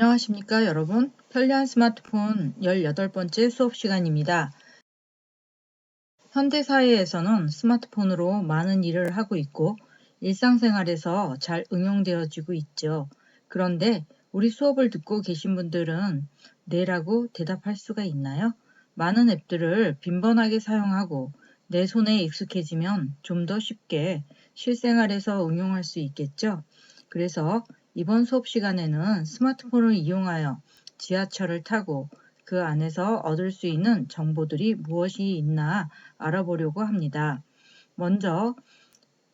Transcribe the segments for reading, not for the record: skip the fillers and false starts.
안녕하십니까 여러분. 편리한 스마트폰 18번째 수업 시간입니다. 현대사회에서는 스마트폰으로 많은 일을 하고 있고 일상생활에서 잘 응용되어지고 있죠. 그런데 우리 수업을 듣고 계신 분들은 네라고 대답할 수가 있나요? 많은 앱들을 빈번하게 사용하고 내 손에 익숙해지면 좀 더 쉽게 실생활에서 응용할 수 있겠죠. 그래서 이번 수업 시간에는 스마트폰을 이용하여 지하철을 타고 그 안에서 얻을 수 있는 정보들이 무엇이 있나 알아보려고 합니다. 먼저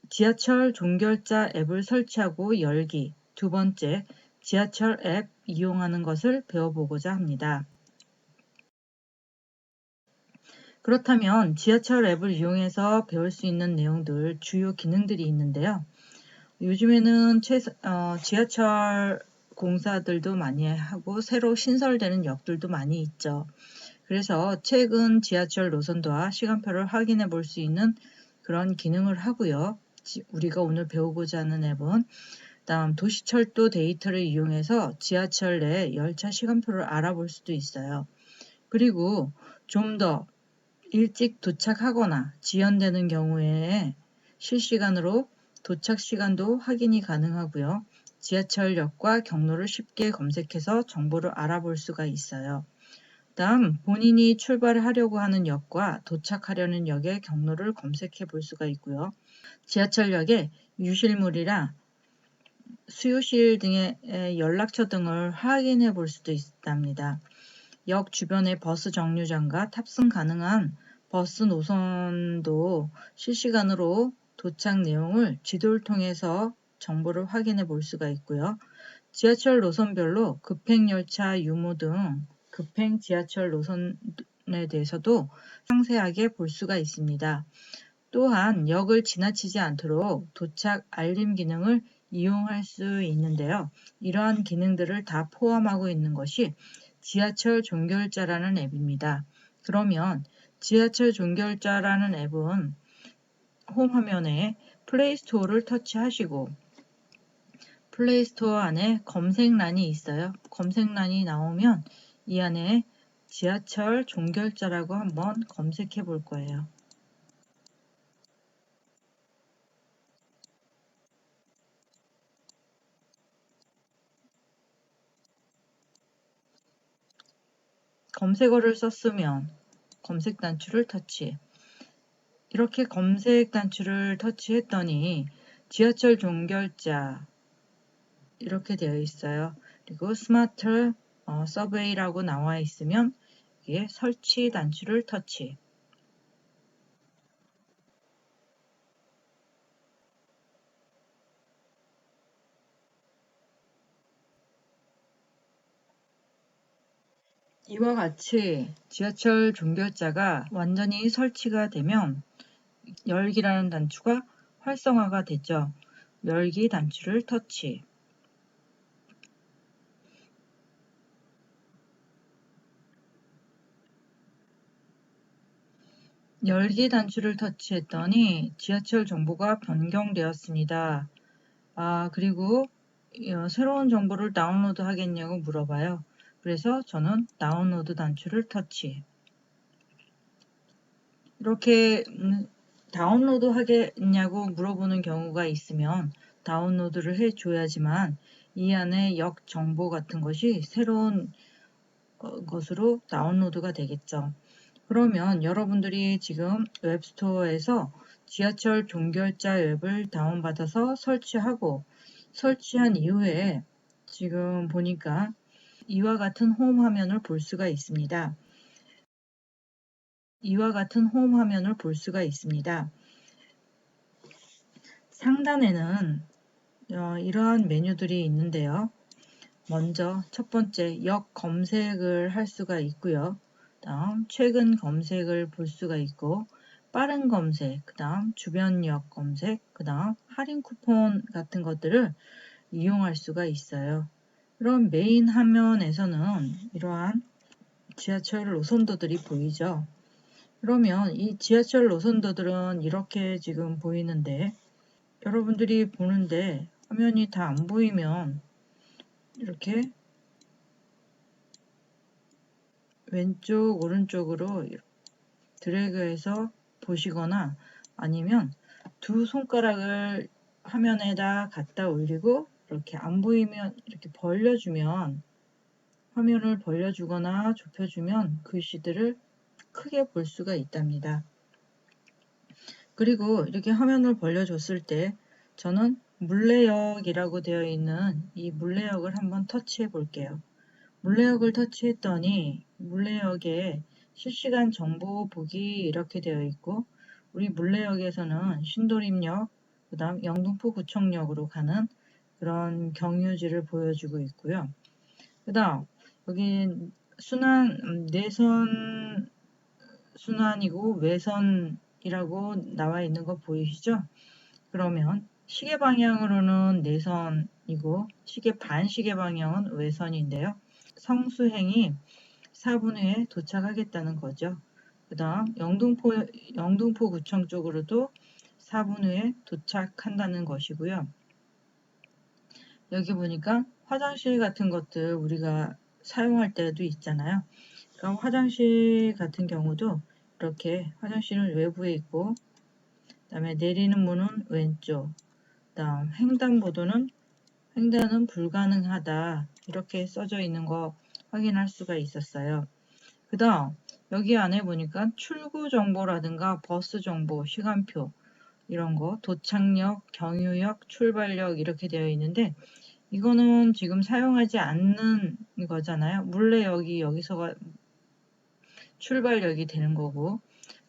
지하철 종결자 앱을 설치하고 열기, 두 번째 지하철 앱 이용하는 것을 배워보고자 합니다. 그렇다면 지하철 앱을 이용해서 배울 수 있는 내용들, 주요 기능들이 있는데요. 요즘에는 지하철 공사들도 많이 하고 새로 신설되는 역들도 많이 있죠. 그래서 최근 지하철 노선도와 시간표를 확인해 볼 수 있는 그런 기능을 하고요. 우리가 오늘 배우고자 하는 앱은 다음 도시철도 데이터를 이용해서 지하철 내 열차 시간표를 알아볼 수도 있어요. 그리고 좀 더 일찍 도착하거나 지연되는 경우에 실시간으로 도착 시간도 확인이 가능하고요. 지하철역과 경로를 쉽게 검색해서 정보를 알아볼 수가 있어요. 다음, 본인이 출발하려고 하는 역과 도착하려는 역의 경로를 검색해 볼 수가 있고요. 지하철역에 유실물이나 수요실 등의 연락처 등을 확인해 볼 수도 있답니다. 역 주변의 버스 정류장과 탑승 가능한 버스 노선도 실시간으로 도착 내용을 지도를 통해서 정보를 확인해 볼 수가 있고요. 지하철 노선별로 급행열차 유무 등 급행 지하철 노선에 대해서도 상세하게 볼 수가 있습니다. 또한 역을 지나치지 않도록 도착 알림 기능을 이용할 수 있는데요. 이러한 기능들을 다 포함하고 있는 것이 지하철 종결자라는 앱입니다. 그러면 지하철 종결자라는 앱은 홈 화면에 플레이스토어를 터치하시고 플레이스토어 안에 검색란이 있어요. 검색란이 나오면 이 안에 지하철 종결자라고 한번 검색해 볼 거예요. 검색어를 썼으면 검색 단추를 터치. 이렇게 검색 단추를 터치했더니 지하철 종결자 이렇게 되어 있어요. 그리고 스마트 서베이라고 나와 있으면 이게 설치 단추를 터치. 이와 같이 지하철 종결자가 완전히 설치가 되면 열기라는 단추가 활성화가 되죠. 열기 단추를 터치. 열기 단추를 터치했더니 지하철 정보가 변경되었습니다. 그리고 새로운 정보를 다운로드 하겠냐고 물어봐요. 그래서 저는 다운로드 단추를 터치. 이렇게 다운로드 하겠냐고 물어보는 경우가 있으면 다운로드를 해줘야지만 이 안에 역 정보 같은 것이 새로운 것으로 다운로드가 되겠죠. 그러면 여러분들이 지금 웹스토어에서 지하철 종결자 앱을 다운받아서 설치하고 설치한 이후에 지금 보니까 이와 같은 홈 화면을 볼 수가 있습니다. 이와 같은 홈 화면을 볼 수가 있습니다. 상단에는 이러한 메뉴들이 있는데요. 먼저 첫 번째 역 검색을 할 수가 있고요. 다음 최근 검색을 볼 수가 있고 빠른 검색, 그 다음 주변 역 검색, 그 다음 할인 쿠폰 같은 것들을 이용할 수가 있어요. 그럼 메인 화면에서는 이러한 지하철 노선도들이 보이죠. 그러면 이 지하철 노선도들은 이렇게 지금 보이는데 여러분들이 보는데 화면이 다 안 보이면 이렇게 왼쪽 오른쪽으로 드래그해서 보시거나 아니면 두 손가락을 화면에다 갖다 올리고 이렇게 안 보이면 이렇게 벌려주면, 화면을 벌려주거나 좁혀주면 글씨들을 크게 볼 수가 있답니다. 그리고 이렇게 화면을 벌려줬을 때 저는 물레역이라고 되어 있는 이 물레역을 한번 터치해 볼게요. 물레역을 터치했더니 물레역에 실시간 정보 보기 이렇게 되어 있고, 우리 물레역에서는 신도림역, 그 다음 영등포구청역으로 가는 그런 경유지를 보여주고 있고요. 그 다음 여기 내선 순환이고 외선이라고 나와 있는 거 보이시죠? 그러면 시계 방향으로는 내선이고 시계 반시계 방향은 외선인데요. 성수행이 4분 후에 도착하겠다는 거죠. 그 다음 영등포구청 쪽으로도 4분 후에 도착한다는 것이고요. 여기 보니까 화장실 같은 것들 우리가 사용할 때도 있잖아요. 그럼 화장실 같은 경우도 이렇게 화장실은 외부에 있고, 그 다음에 내리는 문은 왼쪽, 그 다음 횡단은 불가능하다 이렇게 써져 있는 거 확인할 수가 있었어요. 그 다음 여기 안에 보니까 출구 정보라든가 버스 정보, 시간표 이런 거, 도착역, 경유역, 출발역 이렇게 되어 있는데 이거는 지금 사용하지 않는 거잖아요. 여기서가 출발역이 되는 거고,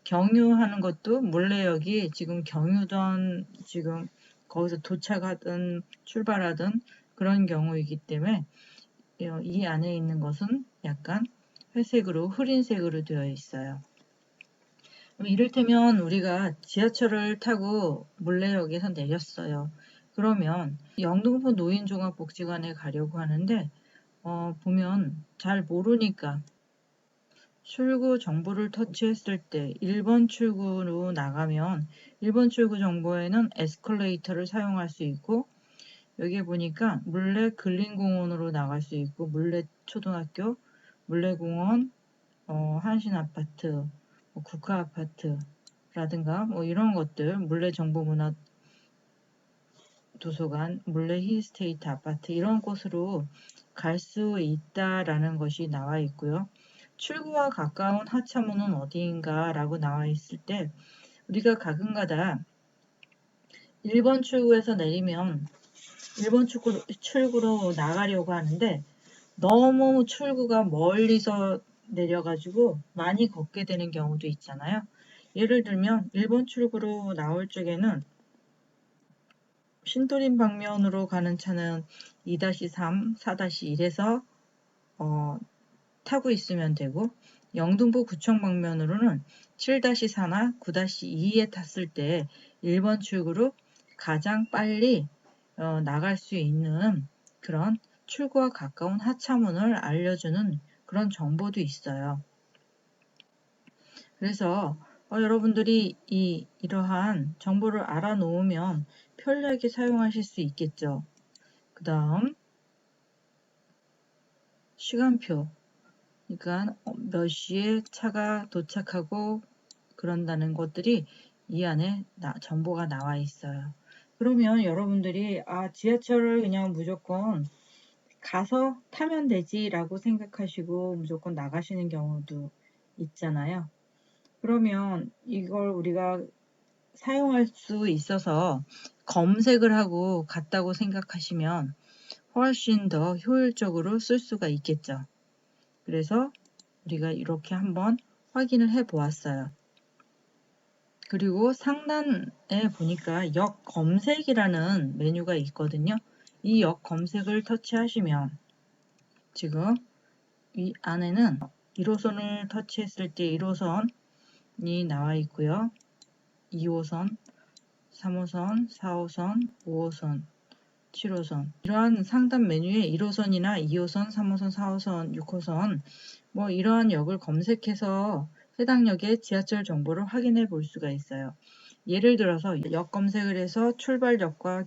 경유하는 것도 물레역이 지금 경유던 지금 거기서 도착하든 출발하든 그런 경우이기 때문에 이 안에 있는 것은 약간 회색으로 흐린색으로 되어 있어요. 이를테면 우리가 지하철을 타고 물레역에서 내렸어요. 그러면 영등포 노인종합복지관에 가려고 하는데 보면 잘 모르니까 출구 정보를 터치했을 때 1번 출구로 나가면 1번 출구 정보에는 에스컬레이터를 사용할 수 있고, 여기 보니까 물레 근린공원으로 나갈 수 있고, 물레 초등학교, 물레공원, 한신아파트, 국가아파트라든가 이런 것들, 물레정보문화 도서관, 물레 힐스테이트 아파트 이런 곳으로 갈 수 있다라는 것이 나와 있고요. 출구와 가까운 하차문은 어디인가 라고 나와 있을 때 우리가 가끔가다 1번 출구에서 내리면 1번 출구로 나가려고 하는데 너무 출구가 멀리서 내려가지고 많이 걷게 되는 경우도 있잖아요. 예를 들면 1번 출구로 나올 적에는 신도림 방면으로 가는 차는 2-3, 4-1에서 타고 있으면 되고, 영등포 구청 방면으로는 7-4나 9-2에 탔을 때 1번 출구로 가장 빨리 나갈 수 있는 그런 출구와 가까운 하차문을 알려주는 그런 정보도 있어요. 그래서 여러분들이 이러한 정보를 알아놓으면 편리하게 사용하실 수 있겠죠. 그 다음 시간표, 그러니까 몇 시에 차가 도착하고 그런다는 것들이 이 안에 정보가 나와 있어요. 그러면 여러분들이 지하철을 그냥 무조건 가서 타면 되지라고 생각하시고 무조건 나가시는 경우도 있잖아요. 그러면 이걸 우리가 사용할 수 있어서 검색을 하고 갔다고 생각하시면 훨씬 더 효율적으로 쓸 수가 있겠죠. 그래서 우리가 이렇게 한번 확인을 해 보았어요. 그리고 상단에 보니까 역 검색이라는 메뉴가 있거든요. 이 역 검색을 터치하시면 지금 이 안에는 1호선을 터치했을 때 1호선이 나와 있고요. 2호선, 3호선, 4호선, 5호선, 7호선 이러한 상단 메뉴에 1호선이나 2호선, 3호선, 4호선, 6호선 이러한 역을 검색해서 해당 역의 지하철 정보를 확인해 볼 수가 있어요. 예를 들어서 역 검색을 해서 출발역과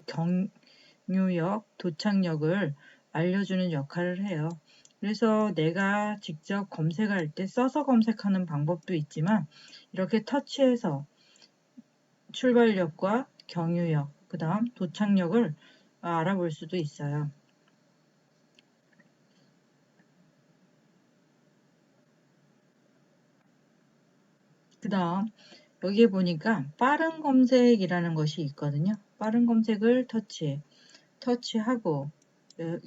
경유역, 도착역을 알려주는 역할을 해요. 그래서 내가 직접 검색할 때 써서 검색하는 방법도 있지만 이렇게 터치해서 출발역과 경유역, 그 다음 도착역을 알아볼 수도 있어요. 그 다음 여기에 보니까 빠른 검색이라는 것이 있거든요. 빠른 검색을 터치하고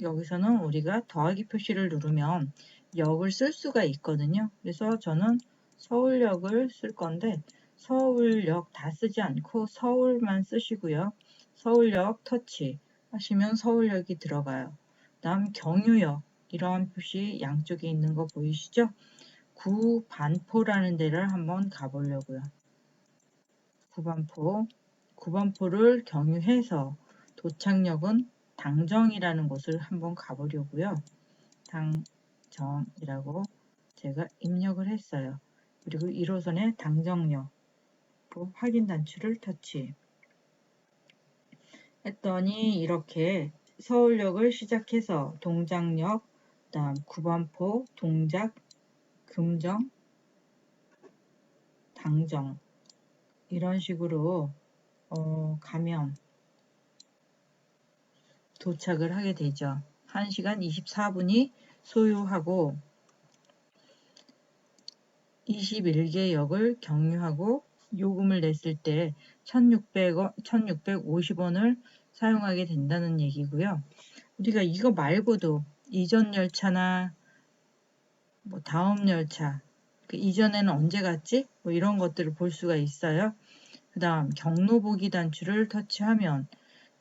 여기서는 우리가 더하기 표시를 누르면 역을 쓸 수가 있거든요. 그래서 저는 서울역을 쓸 건데 서울역 다 쓰지 않고 서울만 쓰시고요. 서울역 터치 하시면 서울역이 들어가요. 다음 경유역 이러한 표시 양쪽에 있는 거 보이시죠? 구반포라는 데를 한번 가보려고요. 구반포를 경유해서 도착역은 당정이라는 곳을 한번 가보려고요. 당정이라고 제가 입력을 했어요. 그리고 1호선의 당정역 확인 단추를 터치 했더니 이렇게 서울역을 시작해서 동작역, 그다음 구반포, 동작, 금정, 당정 이런 식으로 가면 도착을 하게 되죠. 1시간 24분이 소요하고 21개 역을 경유하고 요금을 냈을 때 1,650원을 사용하게 된다는 얘기고요. 우리가 이거 말고도 이전 열차나 뭐 다음 열차, 이전에는 언제 갔지? 뭐 이런 것들을 볼 수가 있어요. 그 다음 경로 보기 단추를 터치하면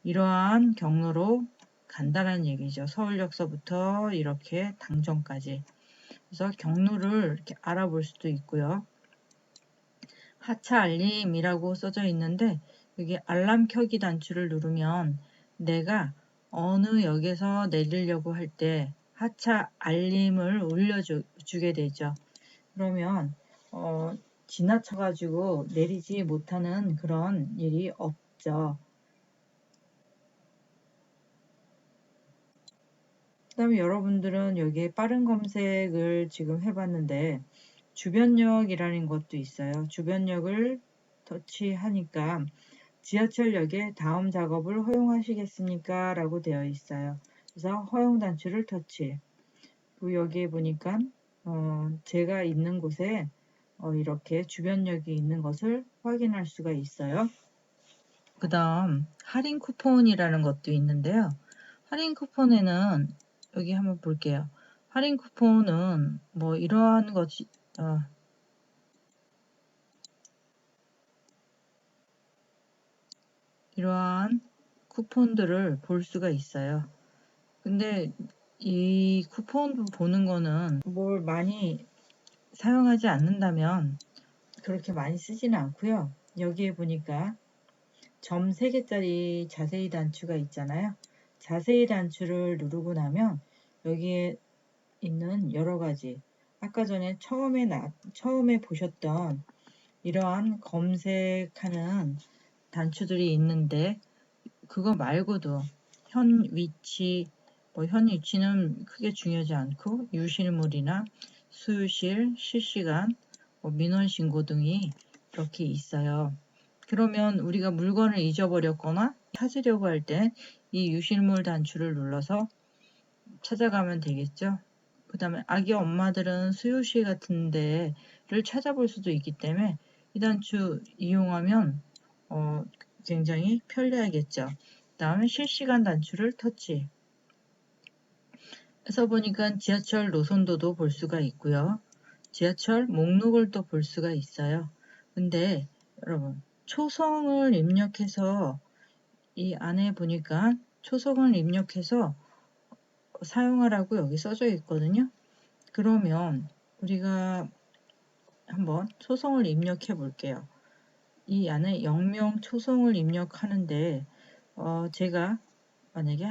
이러한 경로로 간다는 얘기죠. 서울역서부터 이렇게 당정까지. 그래서 경로를 이렇게 알아볼 수도 있고요. 하차 알림이라고 써져 있는데 여기 알람 켜기 단추를 누르면 내가 어느 역에서 내리려고 할 때 하차 알림을 울려주게 되죠. 그러면 지나쳐가지고 내리지 못하는 그런 일이 없죠. 그 다음에 여러분들은 여기에 빠른 검색을 지금 해봤는데 주변역이라는 것도 있어요. 주변역을 터치하니까 지하철역에 다음 작업을 허용하시겠습니까? 라고 되어 있어요. 그래서 허용 단추를 터치. 그리고 여기에 보니까 제가 있는 곳에 이렇게 주변역이 있는 것을 확인할 수가 있어요. 그 다음 할인 쿠폰이라는 것도 있는데요. 할인 쿠폰에는 여기 한번 볼게요. 할인 쿠폰은 뭐 이러한 것이 이러한 쿠폰들을 볼 수가 있어요. 근데 이 쿠폰 보는 거는 뭘 많이 사용하지 않는다면 그렇게 많이 쓰지는 않고요. 여기에 보니까 점 3개짜리 자세히 단추가 있잖아요. 자세히 단추를 누르고 나면 여기에 있는 여러 가지 아까 전에 처음에 보셨던 이러한 검색하는 단추들이 있는데 그거 말고도 현 위치, 현 위치는 크게 중요하지 않고 유실물이나 수유실, 실시간, 민원 신고 등이 이렇게 있어요. 그러면 우리가 물건을 잊어버렸거나 찾으려고 할 때 이 유실물 단추를 눌러서 찾아가면 되겠죠. 그 다음에 아기 엄마들은 수유실 같은 데를 찾아볼 수도 있기 때문에 이 단추 이용하면 굉장히 편리하겠죠. 그 다음에 실시간 단추를 터치 해서 보니까 지하철 노선도도 볼 수가 있고요. 지하철 목록을 또 볼 수가 있어요. 근데 여러분 초성을 입력해서 이 안에 보니까 초성을 입력해서 사용하라고 여기 써져 있거든요. 그러면 우리가 한번 초성을 입력해 볼게요. 이 안에 영명 초성을 입력하는데 제가 만약에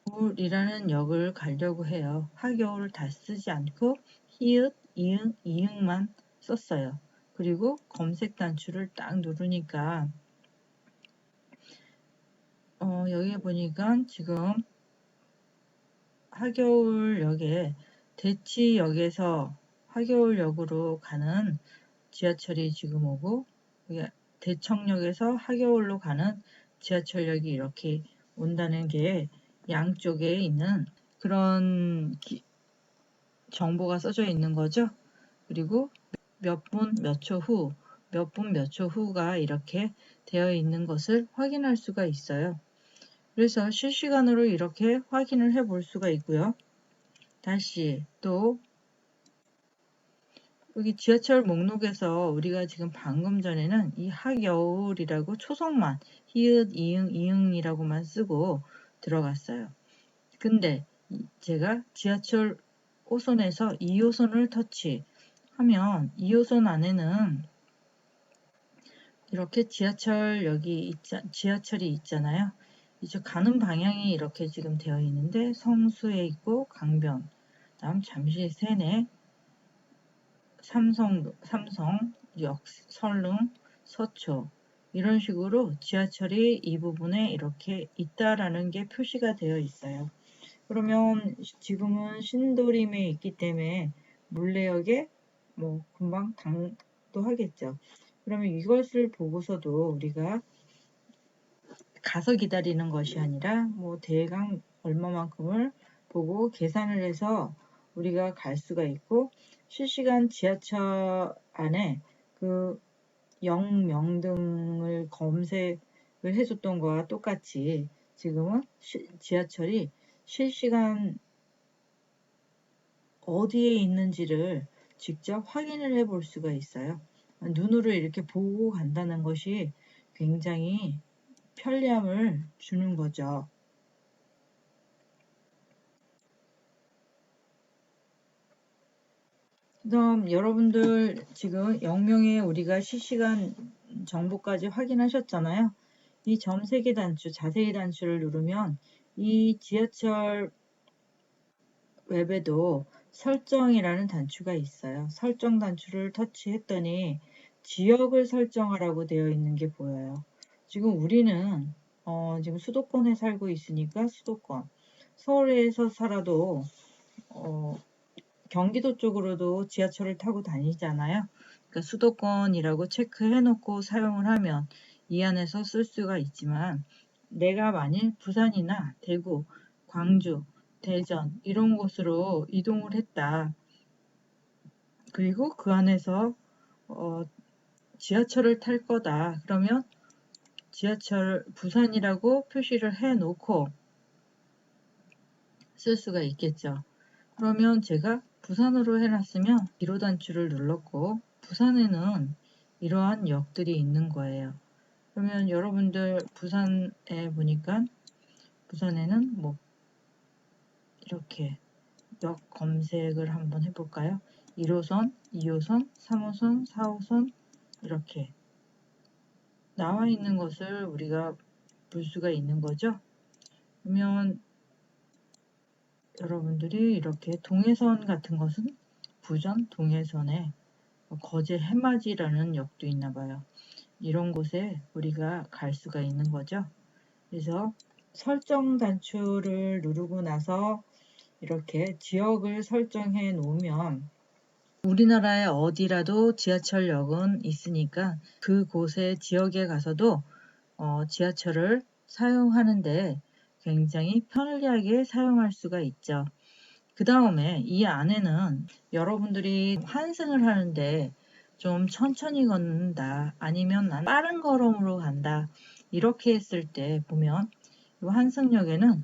학여울이라는 역을 가려고 해요. 학여울을 다 쓰지 않고 히읗, 이응, 이응만 썼어요. 그리고 검색 단추를 딱 누르니까 여기에 보니까 지금 하겨울역에 대치역에서 하겨울역으로 가는 지하철이 지금 오고, 대청역에서 하겨울로 가는 지하철역이 이렇게 온다는 게 양쪽에 있는 그런 정보가 써져 있는 거죠. 그리고 몇 분 몇 초 후, 몇 분 몇 초 후가 이렇게 되어 있는 것을 확인할 수가 있어요. 그래서 실시간으로 이렇게 확인을 해 볼 수가 있고요. 다시 또 여기 지하철 목록에서 우리가 지금 방금 전에는 이 하겨울이라고 초성만 히읗, 이응, 이응이라고만 쓰고 들어갔어요. 근데 제가 지하철 5선에서 2호선을 터치하면 2호선 안에는 이렇게 지하철이 있잖아요. 이제 가는 방향이 이렇게 지금 되어 있는데 성수에 있고 강변, 다음 잠실 세내, 삼성, 역, 설릉, 서초 이런 식으로 지하철이 이 부분에 이렇게 있다라는 게 표시가 되어 있어요. 그러면 지금은 신도림에 있기 때문에 물레역에 뭐 금방 당도 하겠죠. 그러면 이것을 보고서도 우리가 가서 기다리는 것이 아니라 뭐 대강 얼마만큼을 보고 계산을 해서 우리가 갈 수가 있고, 실시간 지하철 안에 그 영명등을 검색을 해줬던 거와 똑같이 지금은 지하철이 실시간 어디에 있는지를 직접 확인을 해 볼 수가 있어요. 눈으로 이렇게 보고 간다는 것이 굉장히 편리함을 주는 거죠. 그다음 여러분들 지금 영명에 우리가 실시간 정보까지 확인하셨잖아요. 이 점세개 단추, 자세히 단추를 누르면 이 지하철 웹에도 설정이라는 단추가 있어요. 설정 단추를 터치했더니 지역을 설정하라고 되어 있는 게 보여요. 지금 우리는 지금 수도권에 살고 있으니까 수도권. 서울에서 살아도 경기도 쪽으로도 지하철을 타고 다니잖아요. 그러니까 수도권이라고 체크해 놓고 사용을 하면 이 안에서 쓸 수가 있지만, 내가 만일 부산이나 대구, 광주, 대전 이런 곳으로 이동을 했다. 그리고 그 안에서 지하철을 탈 거다. 그러면 지하철 부산이라고 표시를 해 놓고 쓸 수가 있겠죠. 그러면 제가 부산으로 해놨으면 1호 단추를 눌렀고 부산에는 이러한 역들이 있는 거예요. 그러면 여러분들 부산에 보니까 부산에는 뭐 이렇게 역 검색을 한번 해볼까요? 1호선, 2호선, 3호선, 4호선 이렇게 나와 있는 것을 우리가 볼 수가 있는 거죠. 그러면 여러분들이 이렇게 동해선 같은 것은 부전 동해선에 거제 해맞이라는 역도 있나 봐요. 이런 곳에 우리가 갈 수가 있는 거죠. 그래서 설정 단추를 누르고 나서 이렇게 지역을 설정해 놓으면 우리나라에 어디라도 지하철역은 있으니까 그곳의 지역에 가서도 지하철을 사용하는데 굉장히 편리하게 사용할 수가 있죠. 그 다음에 이 안에는 여러분들이 환승을 하는데 좀 천천히 걷는다, 아니면 난 빠른 걸음으로 간다, 이렇게 했을 때 보면 이 환승역에는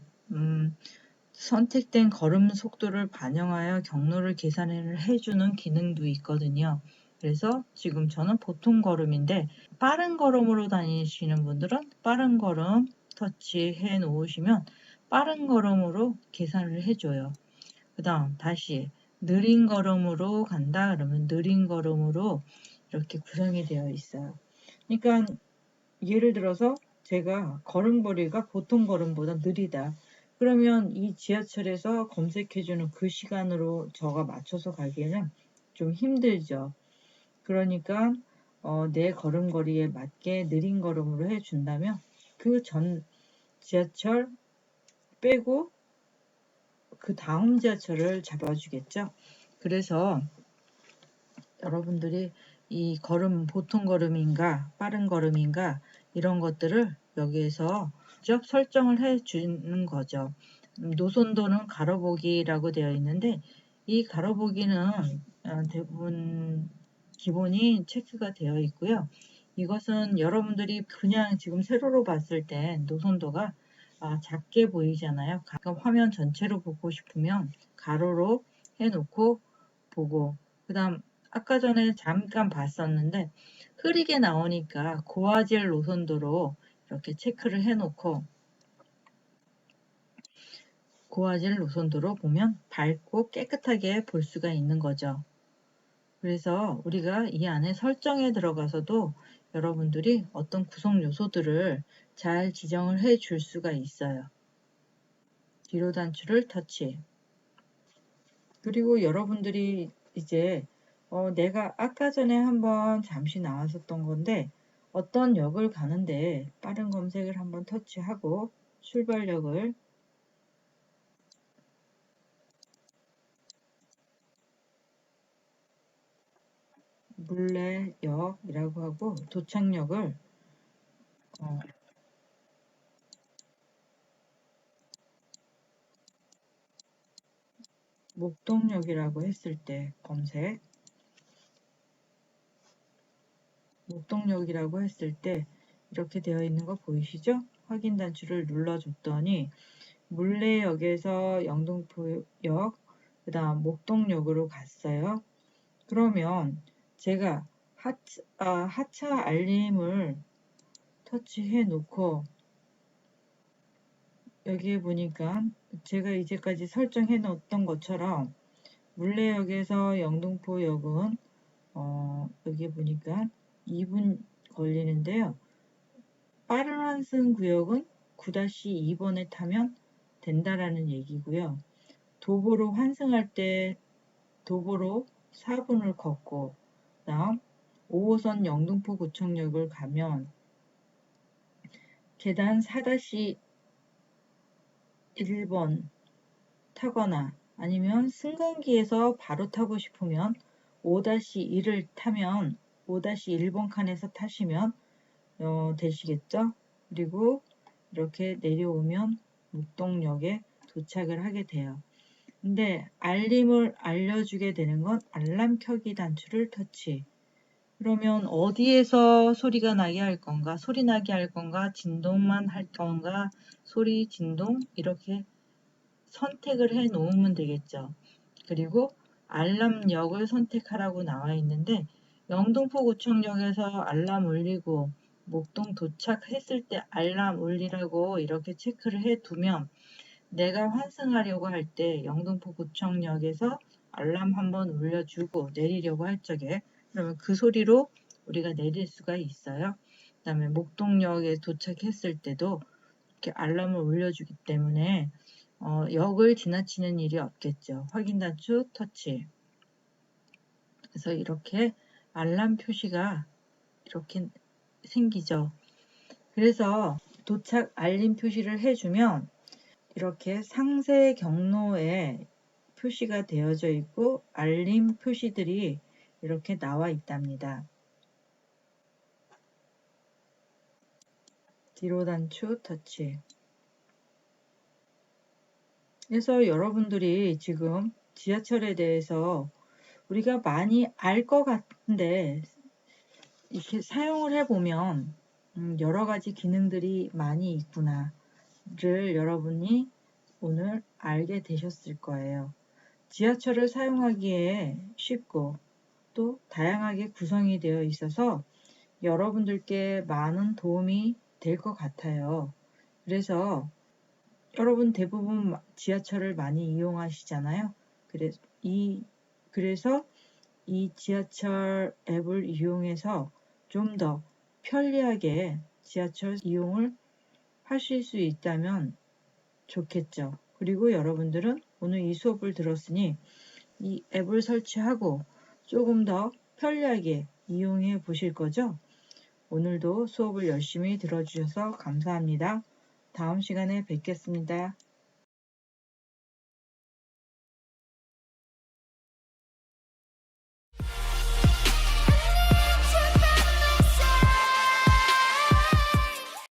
선택된 걸음 속도를 반영하여 경로를 계산을 해주는 기능도 있거든요. 그래서 지금 저는 보통 걸음인데 빠른 걸음으로 다니시는 분들은 빠른 걸음 터치해 놓으시면 빠른 걸음으로 계산을 해줘요. 그 다음 다시 느린 걸음으로 간다 그러면 느린 걸음으로 이렇게 구성이 되어 있어요. 그러니까 예를 들어서 제가 걸음걸이가 보통 걸음보다 느리다. 그러면 이 지하철에서 검색해주는 그 시간으로 저가 맞춰서 가기에는 좀 힘들죠. 그러니까 내 걸음걸이에 맞게 느린 걸음으로 해준다면 그 지하철 빼고 그 다음 지하철을 잡아주겠죠. 그래서 여러분들이 이 걸음 보통 걸음인가 빠른 걸음인가 이런 것들을 여기에서 직접 설정을 해 주는 거죠. 노선도는 가로보기라고 되어 있는데 이 가로보기는 대부분 기본이 체크가 되어 있고요. 이것은 여러분들이 그냥 지금 세로로 봤을 때 노선도가 작게 보이잖아요. 가끔 화면 전체로 보고 싶으면 가로로 해놓고 보고, 그 다음 아까 전에 잠깐 봤었는데 흐리게 나오니까 고화질 노선도로 이렇게 체크를 해놓고 고화질 노선도로 보면 밝고 깨끗하게 볼 수가 있는 거죠. 그래서 우리가 이 안에 설정에 들어가서도 여러분들이 어떤 구성 요소들을 잘 지정을 해 줄 수가 있어요. 뒤로 단추를 터치. 그리고 여러분들이 이제 내가 아까 전에 한번 잠시 나왔었던 건데 어떤 역을 가는데 빠른 검색을 한번 터치하고 출발역을 물레역이라고 하고 도착역을 목동역이라고 했을 때 검색 목동역이라고 했을 때 이렇게 되어 있는 거 보이시죠? 확인 단추를 눌러줬더니 물레역에서 영등포역 그 다음 목동역으로 갔어요. 그러면 제가 하차 알림을 터치해 놓고 여기에 보니까 제가 이제까지 설정해 놓았던 것처럼 물레역에서 영등포역은 여기 보니까 2분 걸리는데요. 빠른 환승 구역은 9-2번에 타면 된다라는 얘기고요. 도보로 환승할 때 도보로 4분을 걷고 다음 5호선 영등포구청역을 가면 계단 4-1번 타거나 아니면 승강기에서 바로 타고 싶으면 5-1을 타면 5-1번 칸에서 타시면 되시겠죠? 그리고 이렇게 내려오면 목동역에 도착을 하게 돼요. 근데 알림을 알려주게 되는 건 알람 켜기 단추를 터치. 그러면 어디에서 소리가 나게 할 건가? 소리 나게 할 건가? 진동만 할 건가? 소리, 진동 이렇게 선택을 해 놓으면 되겠죠. 그리고 알람역을 선택하라고 나와 있는데 영등포구청역에서 알람 울리고 목동 도착했을 때 알람 울리라고 이렇게 체크를 해 두면 내가 환승하려고 할 때 영등포구청역에서 알람 한번 울려주고 내리려고 할 적에 그러면 그 소리로 우리가 내릴 수가 있어요. 그 다음에 목동역에 도착했을 때도 이렇게 알람을 울려주기 때문에 역을 지나치는 일이 없겠죠. 확인 단추 터치. 그래서 이렇게 알람 표시가 이렇게 생기죠. 그래서 도착 알림 표시를 해주면 이렇게 상세 경로에 표시가 되어져 있고 알림 표시들이 이렇게 나와 있답니다. 뒤로 단추 터치. 그래서 여러분들이 지금 지하철에 대해서 우리가 많이 알 것 같은데 이렇게 사용을 해보면 여러 가지 기능들이 많이 있구나를 여러분이 오늘 알게 되셨을 거예요. 지하철을 사용하기에 쉽고 또 다양하게 구성이 되어 있어서 여러분들께 많은 도움이 될 것 같아요. 그래서 여러분 대부분 지하철을 많이 이용하시잖아요. 그래서 이 지하철 앱을 이용해서 좀 더 편리하게 지하철 이용을 하실 수 있다면 좋겠죠. 그리고 여러분들은 오늘 이 수업을 들었으니 이 앱을 설치하고 조금 더 편리하게 이용해 보실 거죠? 오늘도 수업을 열심히 들어주셔서 감사합니다. 다음 시간에 뵙겠습니다.